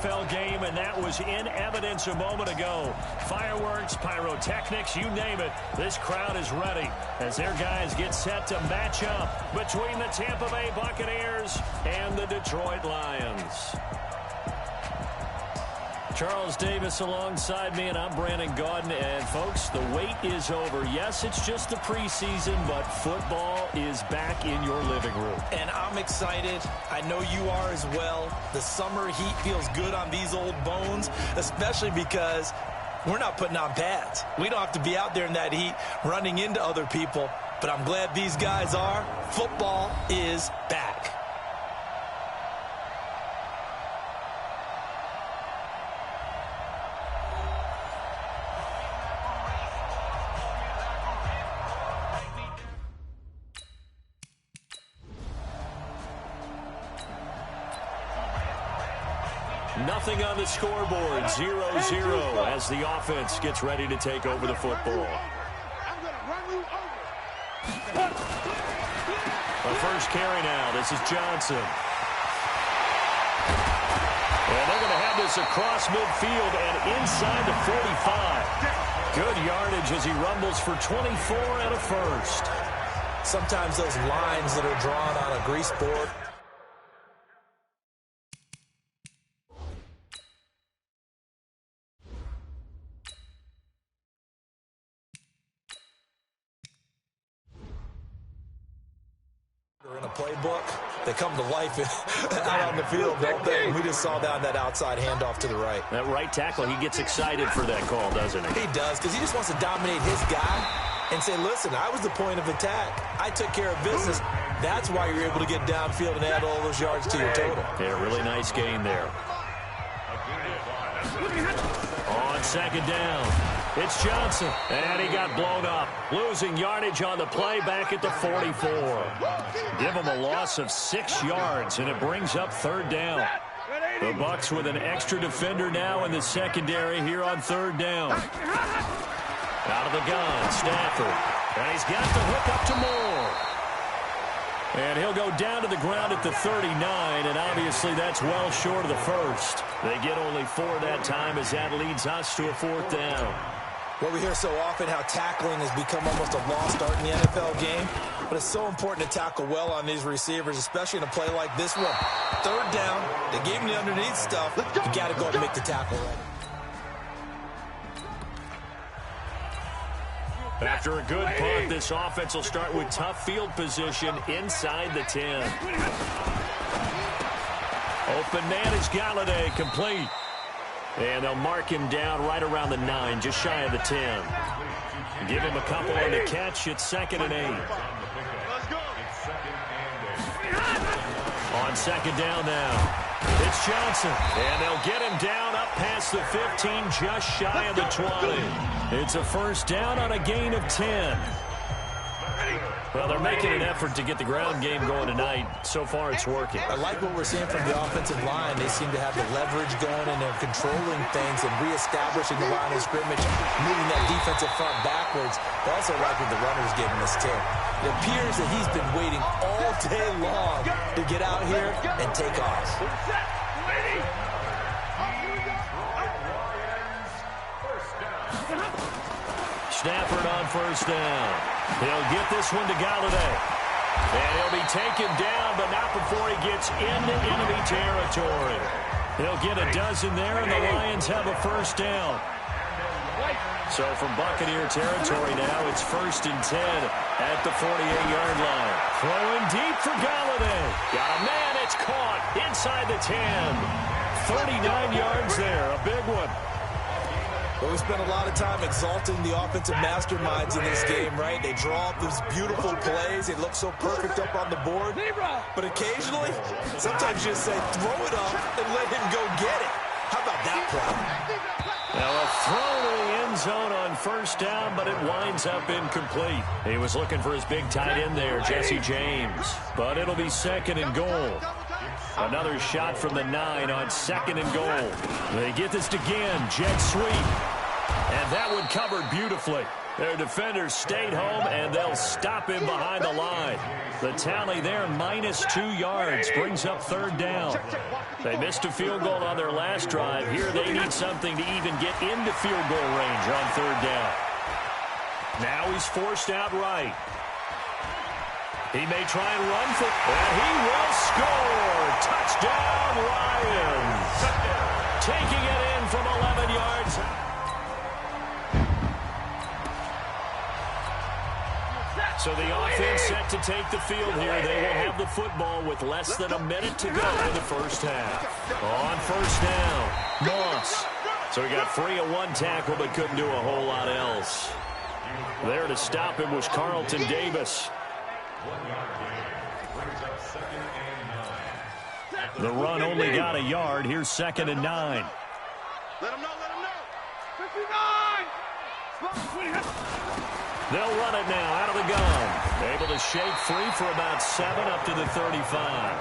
NFL game, and that was in evidence a moment ago. Fireworks, pyrotechnics, you name it. This crowd is ready as their guys get set to match up between the Tampa Bay Buccaneers and the Detroit Lions. Charles Davis alongside me, and I'm Brandon Gaudin. And, folks, the wait is over. Yes, it's just the preseason, but football is back in your living room. And I'm excited. I know you are as well. The summer heat feels good on these old bones, especially because we're not putting on pads. We don't have to be out there in that heat running into other people. But I'm glad these guys are. Football is back. Nothing on the scoreboard, 0-0 as the offense gets ready to take over the football. The first carry now, this is Johnson. And they're going to have this across midfield and inside the 45. Good yardage as he rumbles for 24 and a first. Sometimes those lines that are drawn on a grease board, in a playbook, they come to life out on the field, don't they? We just saw that outside handoff to the right. That right tackle, he gets excited for that call, doesn't he? He does, because he just wants to dominate his guy and say, listen, I was the point of attack. I took care of business. That's why you're able to get downfield and add all those yards to your total. Yeah, really nice gain there. On second down, it's Johnson, and he got blown up. Losing yardage on the play back at the 44. Give him a loss of 6 yards, and it brings up third down. The Bucs with an extra defender now in the secondary here on third down. Out of the gun, Stafford, and he's got the hook up to Moore. And he'll go down to the ground at the 39, and obviously that's well short of the first. They get only 4 that time as that leads us to a fourth down. Well, we hear so often how tackling has become almost a lost art in the NFL game, but it's so important to tackle well on these receivers, especially in a play like this one. Third down, they gave him the underneath stuff. You got to go and make the tackle right. After a good punt, this offense will start with tough field position inside the 10. Open man is Galladay, complete. And they'll mark him down right around the 9, just shy of the 10. Give him a couple on the catch. It's 2nd and 8. On second down now, it's Johnson. And they'll get him down up past the 15, just shy of the 20. It's a first down on a gain of 10. Well, they're making an effort to get the ground game going tonight. So far, it's working. I like what we're seeing from the offensive line. They seem to have the leverage going, and they're controlling things and reestablishing the line of scrimmage, moving that defensive front backwards. I also like what the runner's giving us, too. It appears that he's been waiting all day long to get out here and take off. Stafford on first down. He'll get this one to Galladay. And he'll be taken down, but not before he gets into enemy territory. He'll get a dozen there, and the Lions have a first down. So from Buccaneer territory now, it's 1st and 10 at the 48-yard line. Throwing deep for Galladay. Got a man, it's caught inside the 10. 39 yards there, a big one. But we spent a lot of time exalting the offensive masterminds in this game, right? They draw up these beautiful plays. They look so perfect up on the board. But occasionally, sometimes you just say, throw it up and let him go get it. How about that play? Now a throw to the end zone on first down, but it winds up incomplete. He was looking for his big tight end there, Jesse James. But it'll be 2nd and goal. Another shot from the 9 on 2nd and goal. They get this again, jet sweep. And that one covered beautifully. Their defenders stayed home, and they'll stop him behind the line. The tally there, -2 yards, brings up third down. They missed a field goal on their last drive. Here they need something to even get into field goal range on third down. Now he's forced out right. He may try and run for it, and he will score. Touchdown, Lions. Taking it in from 11 yards. So the offense set to take the field here. They will have the football with less than a minute to go in the first half. On first down, Moss. So he got free of one tackle but couldn't do a whole lot else. There to stop him was Carlton Davis. The run only got a yard. Here's 2nd and 9. Let him know, let him know. 59! They'll run it now out of the gun. Able to shake free for about 7 up to the 35.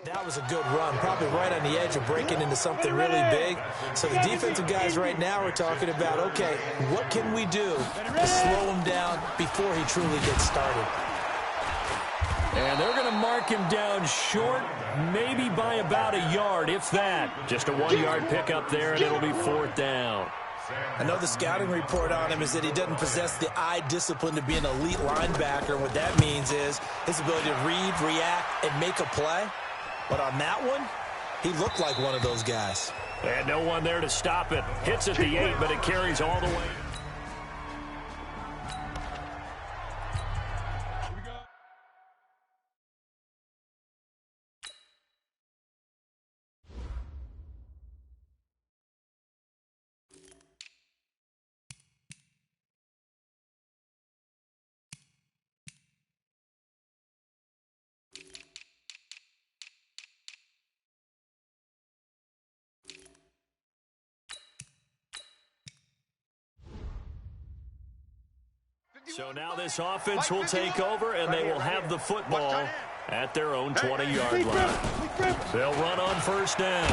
That was a good run, probably right on the edge of breaking into something really big. So the defensive guys right now are talking about, okay, what can we do to slow him down before he truly gets started? And they're going to mark him down short, maybe by about a yard, if that. Just a 1-yard pickup there, and it'll be 4th down. I know the scouting report on him is that he doesn't possess the eye discipline to be an elite linebacker. What that means is his ability to read, react, and make a play. But on that one, he looked like one of those guys. And no one there to stop it. Hits at the 8, but it carries all the way. So now this offense will take over, and they will have the football at their own 20-yard line. They'll run on first down.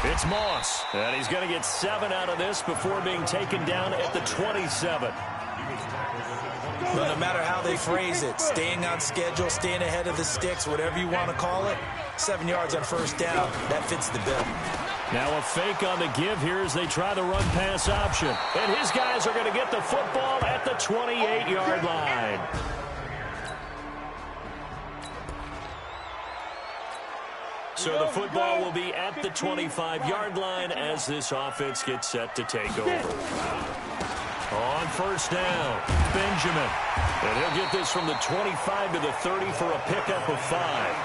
It's Moss, and he's going to get 7 out of this before being taken down at the 27. But no matter how they phrase it, staying on schedule, staying ahead of the sticks, whatever you want to call it, 7 yards on first down, that fits the bill. Now a fake on the give here as they try the run-pass option. And his guys are going to get the football at the 28-yard line. So the football will be at the 25-yard line as this offense gets set to take over. On first down, Benjamin. And he'll get this from the 25 to the 30 for a pickup of 5.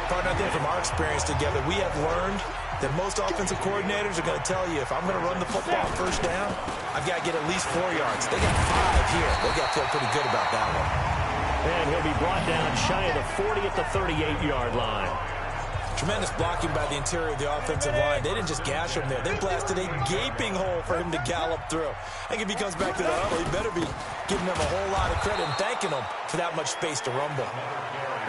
Partner, I think from our experience together, we have learned that most offensive coordinators are going to tell you, if I'm going to run the football first down, I've got to get at least 4 yards. They got 5 here. They got to feel pretty good about that one. And he'll be brought down shy of the 40 at the 38-yard line. Tremendous blocking by the interior of the offensive line. They didn't just gash him there. They blasted a gaping hole for him to gallop through. I think if he comes back to the huddle, he better be giving them a whole lot of credit and thanking them for that much space to rumble.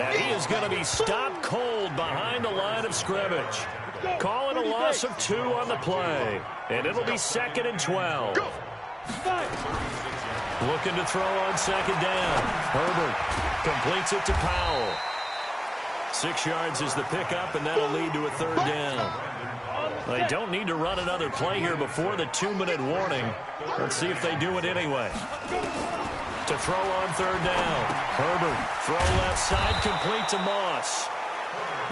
And he is going to be stopped cold behind the line of scrimmage. Calling a loss of 2 on the play. And it'll be 2nd and 12. Looking to throw on 2nd down. Herbert completes it to Powell. 6 yards is the pickup, and that'll lead to a 3rd down. They don't need to run another play here before the 2-minute warning. Let's see if they do it anyway. To throw on 3rd down. Herbert, throw left side, complete to Moss.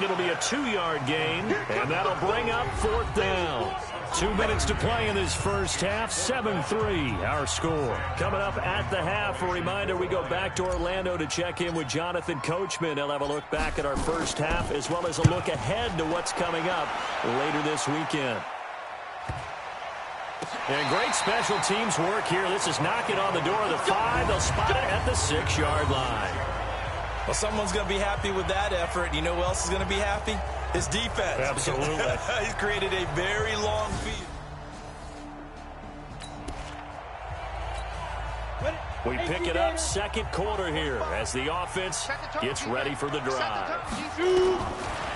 It'll be a 2-yard gain, and that'll bring up 4th down. 2 minutes to play in this first half. 7-3, our score. Coming up at the half, a reminder, we go back to Orlando to check in with Jonathan Coachman. He'll have a look back at our first half, as well as a look ahead to what's coming up later this weekend. And great special teams work here. This is knocking on the door of the 5. They'll spot it at the 6-yard line. Well, someone's going to be happy with that effort. You know who else is going to be happy? His defense. Absolutely. He's created a very long field. We pick it up second quarter here as the offense gets ready for the drive.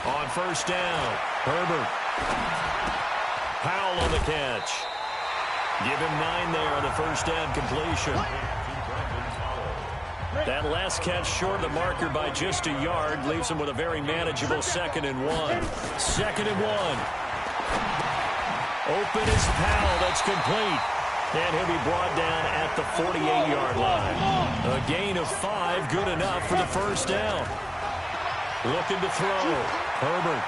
On first down, Herbert. Powell on the catch. Give him 9 there on the first down completion. That last catch short of the marker by just a yard leaves him with a very manageable 2nd and 1. 2nd and 1. Open is Powell. That's complete. And he'll be brought down at the 48-yard line. A gain of 5, good enough for the first down. Looking to throw. Herbert.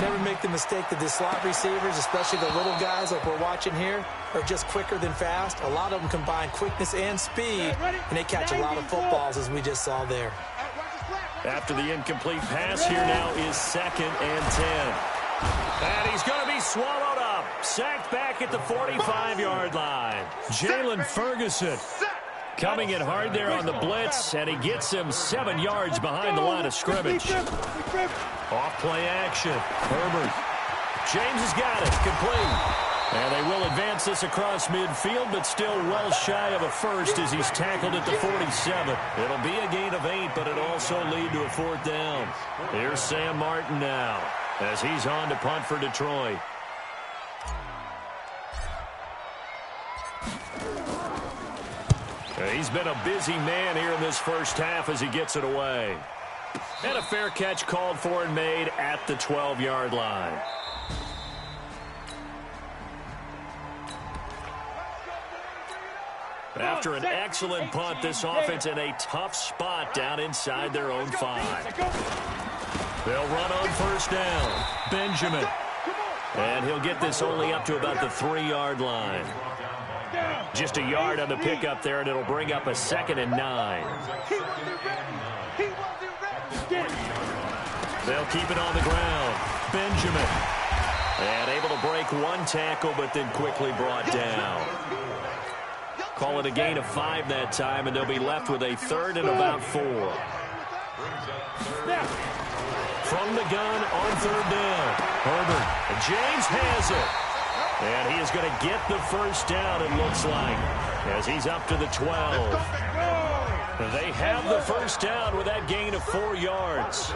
Never make the mistake that the slot receivers, especially the little guys like we're watching here, are just quicker than fast. A lot of them combine quickness and speed, and they catch a lot of footballs, as we just saw there. After the incomplete pass, here now is 2nd and 10. And he's going to be swallowed up. Sacked back at the 45-yard line. Jalen Ferguson coming in hard there on the blitz, and he gets him 7 yards behind the line of scrimmage. Off play action. Herbert. James has got it. Complete. And they will advance this across midfield, but still well shy of a first as he's tackled at the 47. It'll be a gain of 8, but it'll also lead to a 4th down. Here's Sam Martin now as he's on to punt for Detroit. He's been a busy man here in this first half as he gets it away. And a fair catch called for and made at the 12-yard line. After an excellent punt, this offense in a tough spot down inside their own 5. They'll run on first down. Benjamin. And he'll get this only up to about the 3-yard line. Just a yard on the pickup there, and it'll bring up a 2nd and 9. They'll keep it on the ground. Benjamin. And able to break 1 tackle, but then quickly brought down. Call it a gain of 5 that time, and they'll be left with a 3rd and about 4. From the gun on 3rd down. Herbert. James has it. And he is going to get the first down, it looks like, as he's up to the 12. They have the first down with that gain of 4 yards.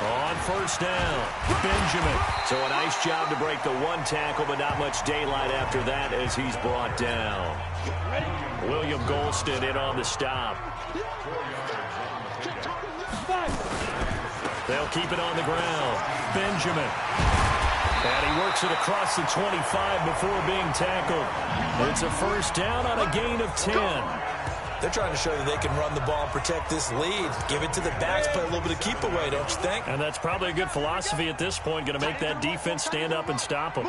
On first down, Benjamin. So a nice job to break the 1 tackle, but not much daylight after that as he's brought down. William Golston in on the stop. They'll keep it on the ground. Benjamin. And he works it across the 25 before being tackled. It's a first down on a gain of 10. They're trying to show that they can run the ball and protect this lead. Give it to the backs, play a little bit of keep away, don't you think? And that's probably a good philosophy at this point. Going to make that defense stand up and stop them.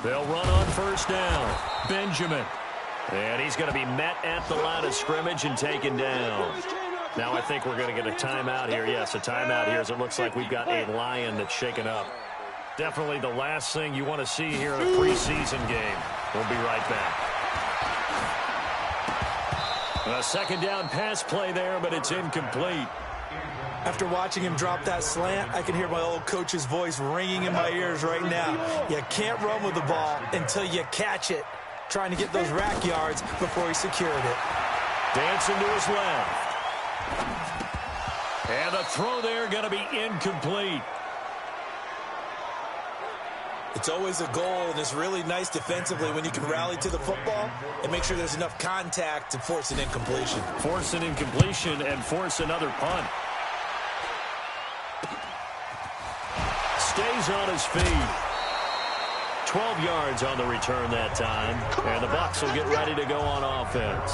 They'll run on first down. Benjamin. And he's going to be met at the line of scrimmage and taken down. Now I think we're going to get a timeout here. Yes, a timeout here as it looks like we've got a Lion that's shaken up. Definitely the last thing you want to see here in a preseason game. We'll be right back. A 2nd down pass play there, but it's incomplete. After watching him drop that slant, I can hear my old coach's voice ringing in my ears right now. You can't run with the ball until you catch it. Trying to get those rack yards before he secured it. Dancing to his left. And the throw there going to be incomplete. It's always a goal, and it's really nice defensively when you can rally to the football and make sure there's enough contact to force an incompletion. Force an incompletion and force another punt. Stays on his feet. 12 yards on the return that time. And the Bucs will get ready to go on offense.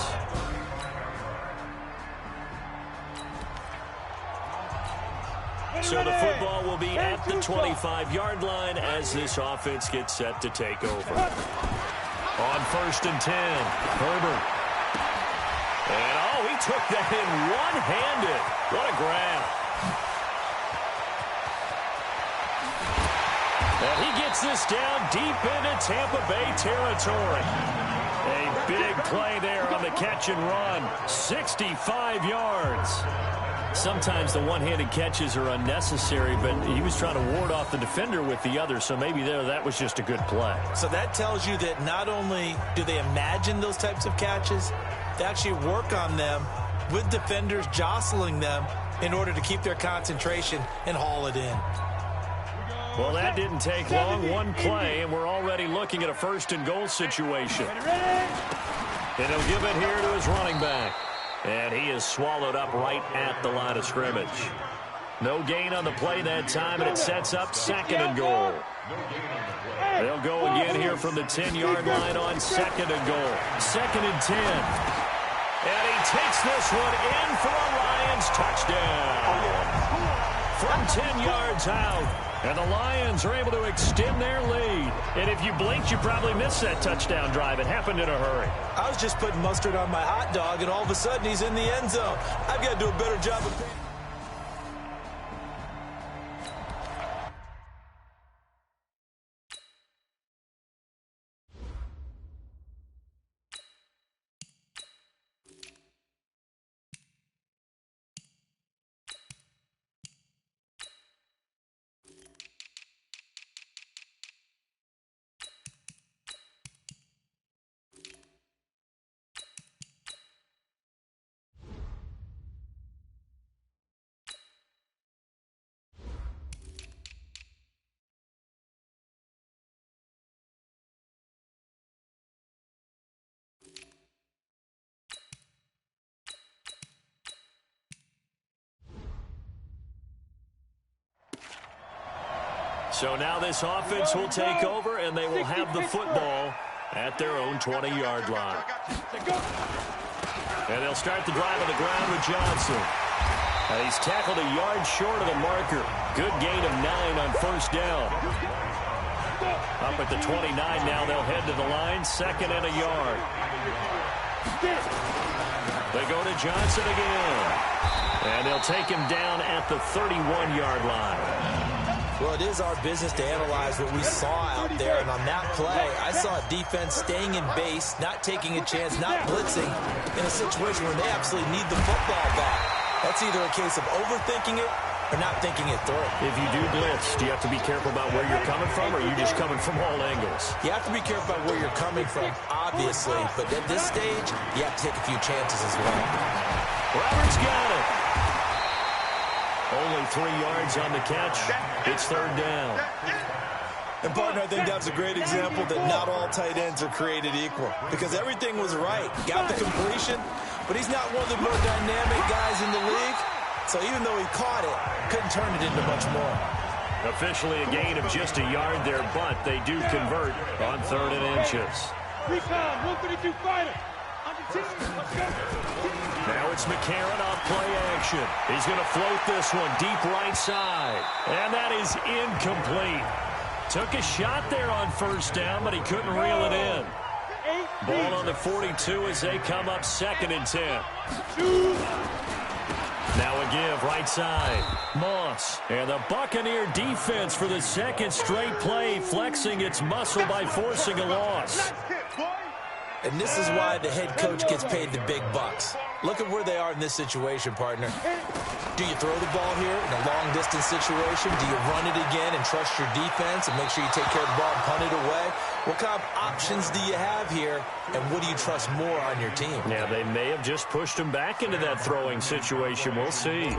So the football will be at the 25-yard line as this offense gets set to take over. On 1st and 10, Herbert. And, oh, he took that in one-handed. What a grab. And he gets this down deep into Tampa Bay territory. A big play there on the catch and run. 65 yards. Sometimes the one-handed catches are unnecessary, but he was trying to ward off the defender with the other, so maybe that was just a good play. So that tells you that not only do they imagine those types of catches, they actually work on them with defenders jostling them in order to keep their concentration and haul it in. Well, that didn't take long. One play, and we're already looking at a first-and-goal situation. And he'll give it here to his running back. And he is swallowed up right at the line of scrimmage. No gain on the play that time, and it sets up second and goal. They'll go again here from the 10-yard line on second and goal. Second and 10. And he takes this one in for a Lions touchdown. From 10 yards out. And the Lions are able to extend their lead. And if you blinked, you probably missed that touchdown drive. It happened in a hurry. I was just putting mustard on my hot dog, and all of a sudden he's in the end zone. I've got to do a better job of paying. So now this offense will take over, and they will have the football at their own 20-yard line. And they'll start the drive on the ground with Johnson. And he's tackled a yard short of the marker. Good gain of 9 on first down. Up at the 29 now, they'll head to the line, second and a yard. They go to Johnson again. And they'll take him down at the 31-yard line. Well, it is our business to analyze what we saw out there, and on that play, I saw a defense staying in base, not taking a chance, not blitzing, in a situation where they absolutely need the football back. That's either a case of overthinking it or not thinking it through. If you do blitz, do you have to be careful about where you're coming from, or are you just coming from all angles? You have to be careful about where you're coming from, obviously, but at this stage, you have to take a few chances as well. Roberts got it. Only 3 yards on the catch. It's third down. And, partner, I think that's a great example that not all tight ends are created equal, because everything was right. Got the completion, but he's not one of the more dynamic guys in the league. So even though he caught it, couldn't turn it into much more. Officially a gain of just a yard there, but they do convert on 3rd and inches. Recon, 132 fighter. Now it's McCarron off play action. He's going to float this one deep right side. And that is incomplete. Took a shot there on first down, but he couldn't reel it in. Ball on the 42 as they come up second and 10. Now a give right side. Moss. And the Buccaneer defense for the second straight play, flexing its muscle by forcing a loss. And this is why the head coach gets paid the big bucks. Look at where they are in this situation, partner. Do you throw the ball here in a long-distance situation? Do you run it again and trust your defense and make sure you take care of the ball and punt it away? What kind of options do you have here, and what do you trust more on your team? Yeah, they may have just pushed him back into that throwing situation. We'll see.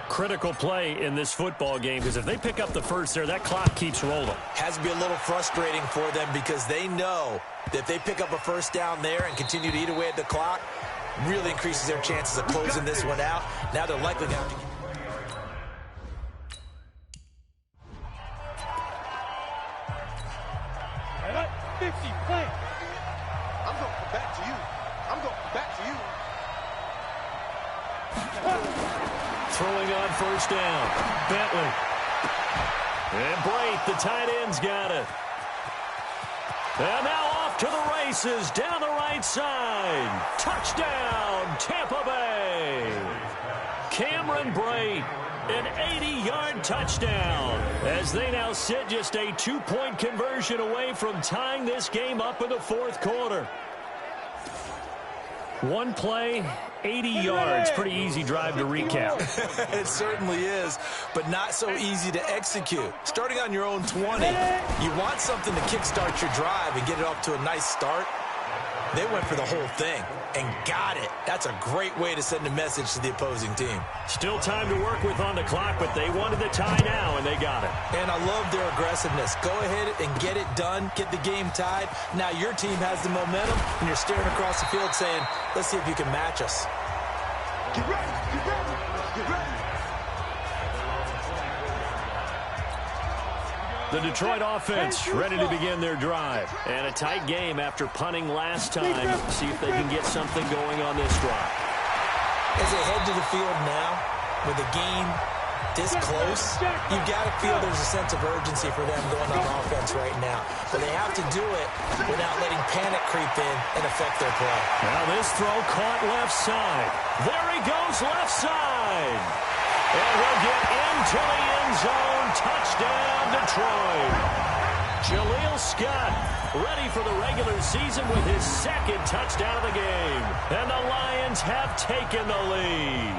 Critical play in this football game, because if they pick up the first there, that clock keeps rolling. Has to be a little frustrating for them, because they know that if they pick up a first down there and continue to eat away at the clock, really increases their chances of closing this one out. Now they're likely going to have to... All right, 50, play. I'm going to come back to you. I'm going to come back to you. Throwing on first down. Bentley. And Brate, the tight end's got it. And now off to the races down the right side. Touchdown, Tampa Bay. Cameron Brate, an 80-yard touchdown, as they now sit just a 2-point conversion away from tying this game up in the fourth quarter. One play 80 yards, pretty easy drive to recap. It certainly is, but not so easy to execute. Starting on your own 20, you want something to kickstart your drive and get it off to a nice start. They went for the whole thing and got it. That's a great way to send a message to the opposing team. Still time to work with on the clock, but they wanted the tie now, and they got it. And I love their aggressiveness. Go ahead and get it done, get the game tied. Now your team has the momentum, and you're staring across the field saying, let's see if you can match us. Get ready, get ready, get ready. The Detroit offense ready to begin their drive. And a tight game after punting last time. See if they can get something going on this drive. As they head to the field now, with the game this close, you've got to feel there's a sense of urgency for them going on offense right now. But they have to do it without letting panic creep in and affect their play. Now this throw caught left side. There he goes left side. And he'll get into the end zone. Touchdown, Detroit. Jaleel Scott ready for the regular season with his second touchdown of the game. And the Lions have taken the lead.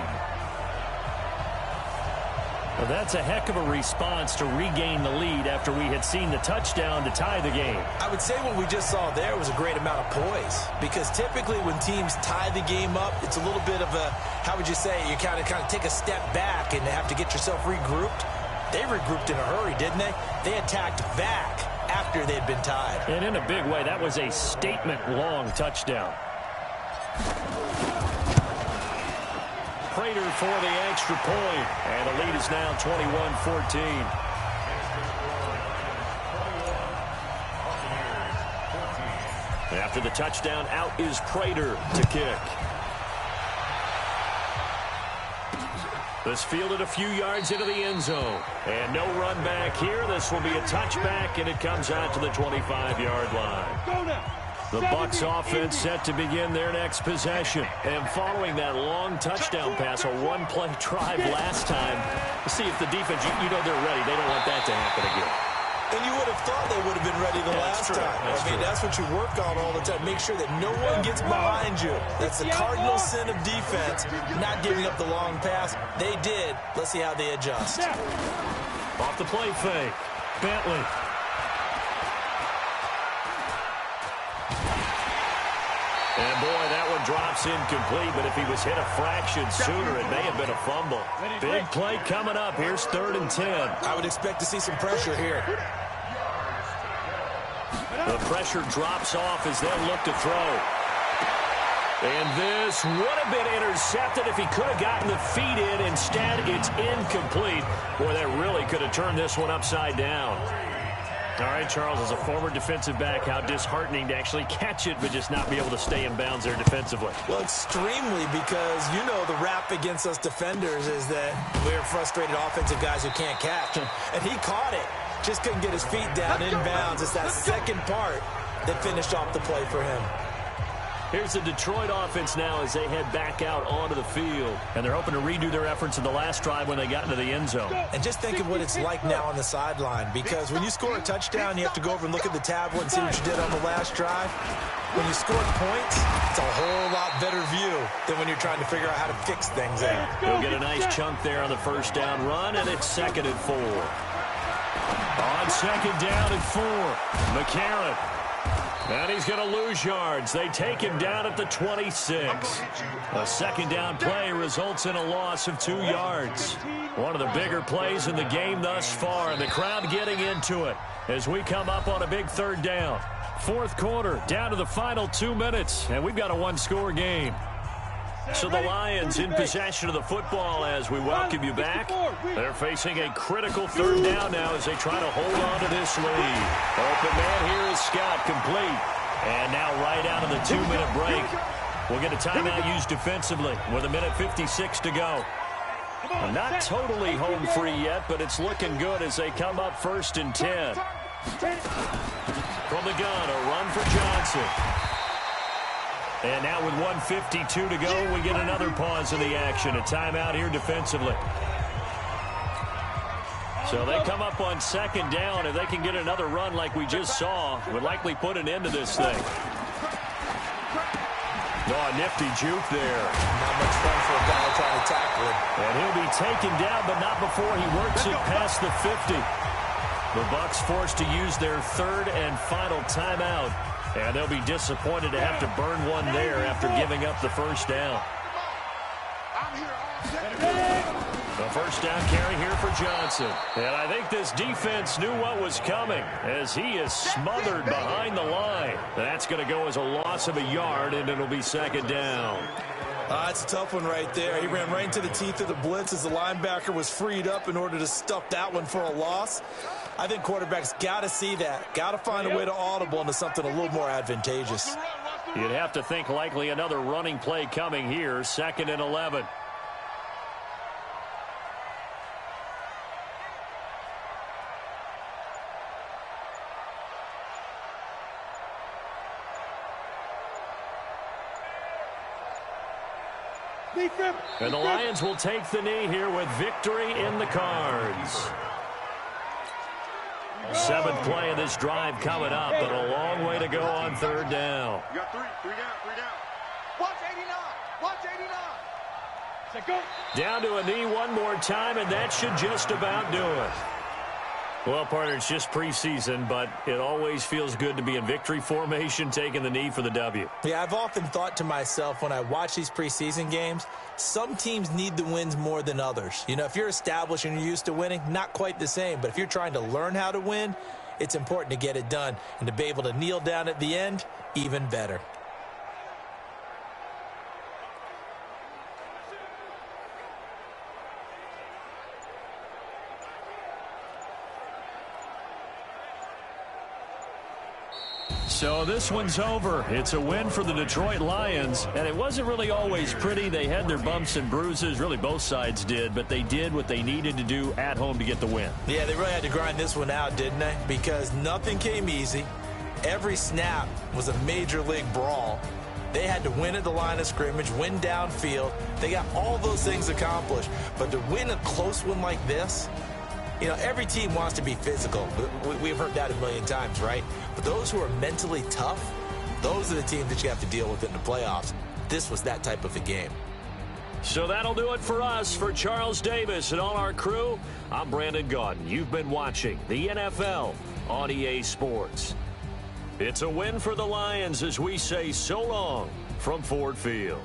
Well, that's a heck of a response to regain the lead after we had seen the touchdown to tie the game. I would say what we just saw there was a great amount of poise, because typically when teams tie the game up, it's a little bit of a, how would you say, you kind of take a step back and have to get yourself regrouped. They regrouped in a hurry, didn't they? They attacked back after they'd been tied. And in a big way, that was a statement-long touchdown. Prater for the extra point. And the lead is now 21-14. After the touchdown, out is Prater to kick. This fielded a few yards into the end zone. And no run back here. This will be a touchback, and it comes out to the 25-yard line. Go now. The Bucs offense set to begin their next possession. And following that long touchdown pass, a one-play drive last time, see if the defense, you know they're ready. They don't want that to happen again. And you would have thought they would have been ready the last time. That's what you work on all the time. Make sure that no one gets behind you. That's the cardinal sin of defense, not giving up the long pass. They did. Let's see how they adjust. Off the play fake. Bentley. And boy, that one drops incomplete, but if he was hit a fraction sooner, it may have been a fumble. Big play coming up. Here's 3rd and 10. I would expect to see some pressure here. The pressure drops off as they'll look to throw. And this would have been intercepted if he could have gotten the feet in. Instead, it's incomplete. Boy, that really could have turned this one upside down. All right, Charles, as a former defensive back, how disheartening to actually catch it but just not be able to stay in bounds there defensively. Well, extremely, because, you know, the rap against us defenders is that we're frustrated offensive guys who can't catch. And he caught it. Just couldn't get his feet down in bounds. It's that second part that finished off the play for him. Here's the Detroit offense now as they head back out onto the field. And they're hoping to redo their efforts in the last drive when they got into the end zone. And just think of what it's like now on the sideline, because when you score a touchdown, you have to go over and look at the tablet and see what you did on the last drive. When you score points, it's a whole lot better view than when you're trying to figure out how to fix things out. He'll get a nice chunk there on the first down run, and it's 2nd and 4. On 2nd down and 4, McCarron. And he's going to lose yards. They take him down at the 26. A 2nd down play results in a loss of 2 yards. One of the bigger plays in the game thus far, and the crowd getting into it as we come up on a big 3rd down. 4th quarter, down to the final 2 minutes, and we've got a one-score game. So the Lions in possession of the football as we welcome you back. They're facing a critical 3rd down now as they try to hold on to this lead. Open man here is Scott, complete. And now right out of the 2-minute break, we'll get a timeout used defensively with 1:56 to go. Not totally home free yet, but it's looking good as they come up 1st and 10. From the gun, a run for Johnson. And now with 1:52 to go, we get another pause in the action. A timeout here defensively. So they come up on 2nd down. If they can get another run like we just saw, would likely put an end to this thing. Oh, nifty juke there. Not much fun for a guy trying to tackle him. And he'll be taken down, but not before he works it past the 50. The Bucs forced to use their third and final timeout. And they'll be disappointed to have to burn one there after giving up the first down. The first down carry here for Johnson. And I think this defense knew what was coming as he is smothered behind the line. That's going to go as a loss of a yard, and it'll be second down. It's a tough one right there. He ran right into the teeth of the blitz as the linebacker was freed up in order to stuff that one for a loss. I think quarterbacks got to see that. Got to find a way to audible into something a little more advantageous. You'd have to think likely another running play coming here, 2nd and 11. And the Lions will take the knee here with victory in the cards. 7th play of this drive coming up, but a long way to go on 3rd down. You got three down. Watch 89. Watch 89. Go. Down to a knee one more time, and that should just about do it. Well, partner, it's just preseason, but it always feels good to be in victory formation, taking the knee for the W. Yeah, I've often thought to myself when I watch these preseason games, some teams need the wins more than others. You know, if you're established and you're used to winning, not quite the same. But if you're trying to learn how to win, it's important to get it done. And to be able to kneel down at the end, even better. So this one's over. It's a win for the Detroit Lions, and it wasn't really always pretty. They had their bumps and bruises. Really, both sides did, but they did what they needed to do at home to get the win. Yeah, they really had to grind this one out, didn't they? Because nothing came easy. Every snap was a major league brawl. They had to win at the line of scrimmage, win downfield. They got all those things accomplished. But to win a close one like this, you know, every team wants to be physical. We've heard that a million times, right? But those who are mentally tough, those are the teams that you have to deal with in the playoffs. This was that type of a game. So that'll do it for us. For Charles Davis and all our crew, I'm Brandon Gaudin. You've been watching the NFL on EA Sports. It's a win for the Lions as we say so long from Ford Field.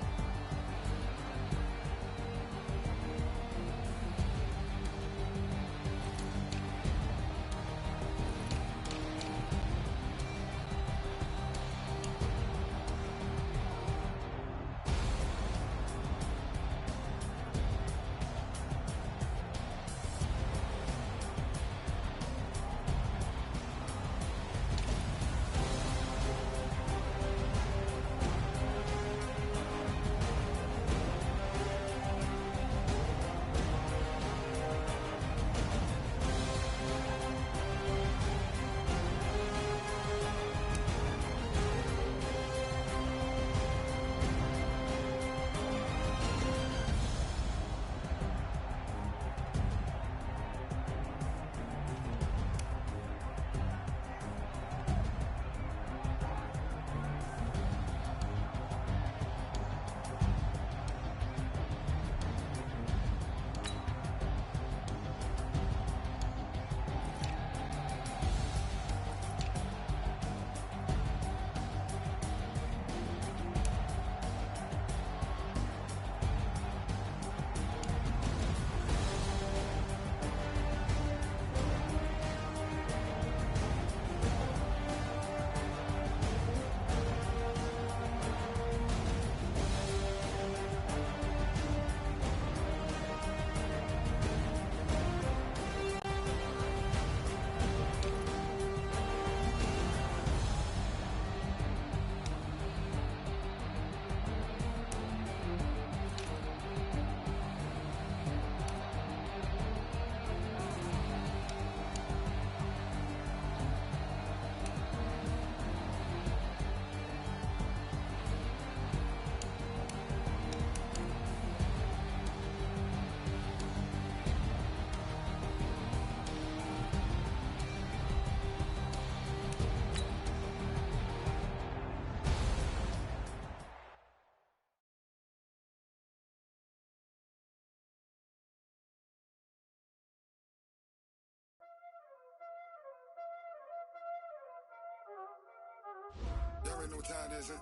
know what time it is, huh?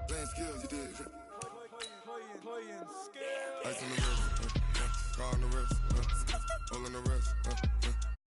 Playing skills, you did. Playing skills. Ice on the wrist, car on the wrist, all on the wrist,